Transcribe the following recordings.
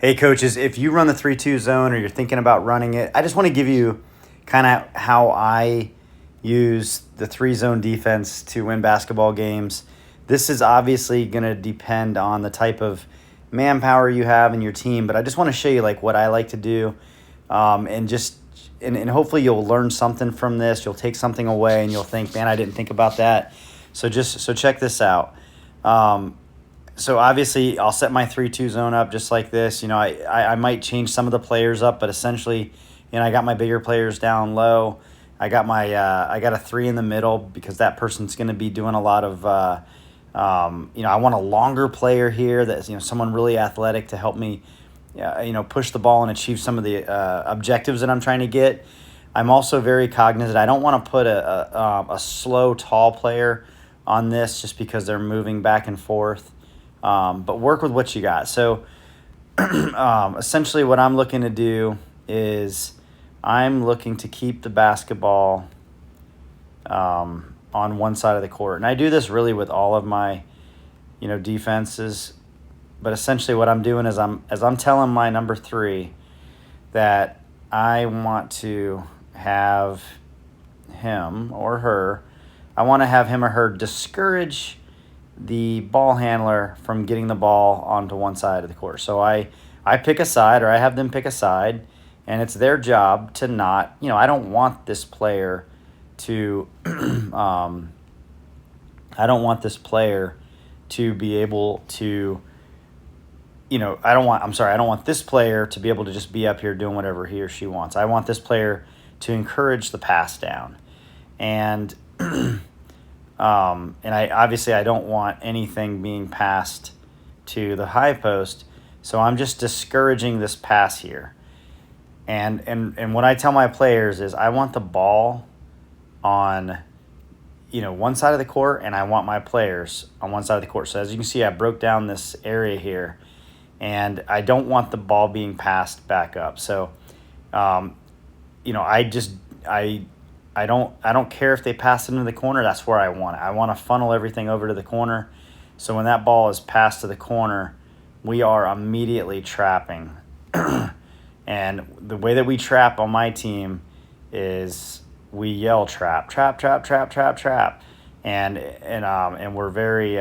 Hey, coaches, if you run the 3-2 zone or you're thinking about running it, I just want to give you kind of how I use the three zone defense to win basketball games. This is obviously going to depend on the type of manpower you have in your team, but I just want to show you like what I like to do, and just and hopefully you'll learn something from this. You'll take something away and you'll think, man, I didn't think about that. So check this out. Um, so obviously I'll set my 3-2 zone up just like this. I might change some of the players up, but essentially, I got my bigger players down low. I got a three in the middle because that person's going to be doing a lot of, I want a longer player here that's, someone really athletic to help me, push the ball and achieve some of the objectives that I'm trying to get. I'm also very cognizant. I don't want to put a slow, tall player on this just because they're moving back and forth. But work with what you got. So essentially what I'm looking to do is I'm looking to keep the basketball on one side of the court. And I do this really with all of my, defenses. But essentially what I'm doing is I'm telling my number three that I want to have him or her, I want to have him or her discourage the ball handler from getting the ball onto one side of the court. So I pick a side, or I have them pick a side, and it's their job to not, I don't want this player to, I don't want this player to be able to, I don't want this player to be able to just be up here doing whatever he or she wants. I want this player to encourage the pass down. And, and I don't want anything being passed to the high post, so I'm just discouraging this pass here. And what I tell my players is I want the ball on, one side of the court, and I want my players on one side of the court. So as you can see, I broke down this area here, and I don't want the ball being passed back up. So, I don't care if they pass it into the corner. That's where I want it. I want to funnel everything over to the corner. So when that ball is passed to the corner, we are immediately trapping. And the way that we trap on my team is we yell trap, trap, trap, trap, trap, trap. And we're very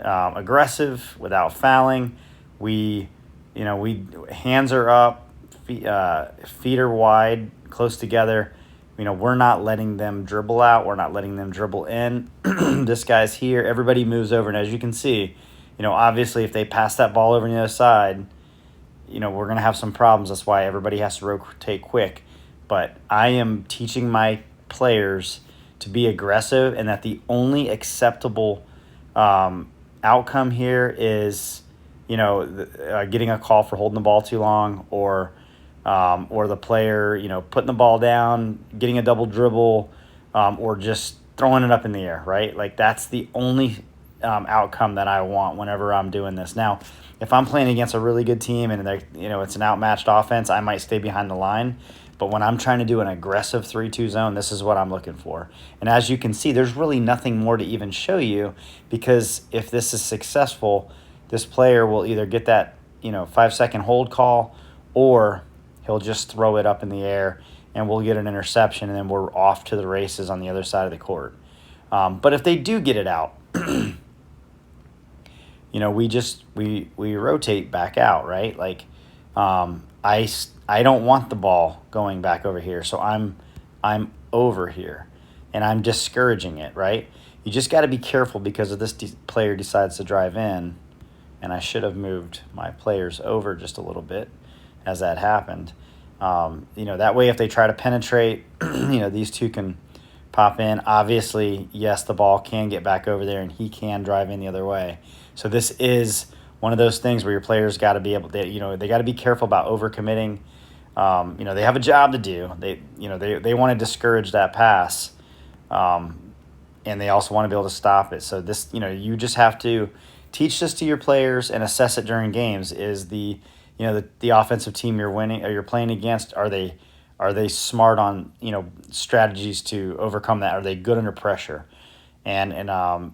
aggressive without fouling. We hands are up, feet are wide, close together. We're not letting them dribble out. We're not letting them dribble in. This guy's here. Everybody moves over. And as you can see, obviously if they pass that ball over on the other side, we're going to have some problems. That's why everybody has to rotate quick. But I am teaching my players to be aggressive, and that the only acceptable outcome here is, getting a call for holding the ball too long, or the player, putting the ball down, getting a double dribble, or just throwing it up in the air, right? Like that's the only outcome that I want whenever I'm doing this. Now, if I'm playing against a really good team and it's an outmatched offense, I might stay behind the line. But when I'm trying to do an aggressive 3-2 zone, this is what I'm looking for. And as you can see, there's really nothing more to even show you, because if this is successful, this player will either get that 5-second hold call, or he'll just throw it up in the air and we'll get an interception, and then we're off to the races on the other side of the court. But if they do get it out, we rotate back out, right? Like I don't want the ball going back over here, so I'm over here, and I'm discouraging it, right? You just got to be careful, because if this player decides to drive in, and I should have moved my players over just a little bit as that happened. That way if they try to penetrate, these two can pop in. Obviously, yes, the ball can get back over there, and he can drive in the other way. So this is one of those things where your players got to be able to, they got to be careful about overcommitting. They have a job to do. They want to discourage that pass, and they also want to be able to stop it. So this, you just have to teach this to your players and assess it during games. Is the offensive team you're winning or you're playing against, are they smart on strategies to overcome that? Are they good under pressure? And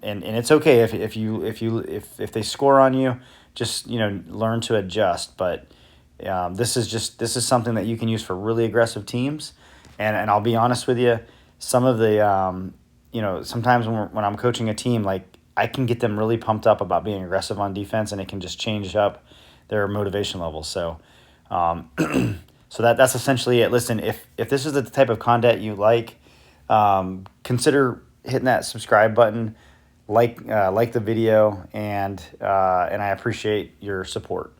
it's okay if they score on you. just learn to adjust. But this is something that you can use for really aggressive teams. And I'll be honest with you, some of the sometimes when I'm coaching a team, like I can get them really pumped up about being aggressive on defense, and it can just change up their motivation levels. So, so that's essentially it. Listen, if this is the type of content you like, consider hitting that subscribe button, like the video, and I appreciate your support.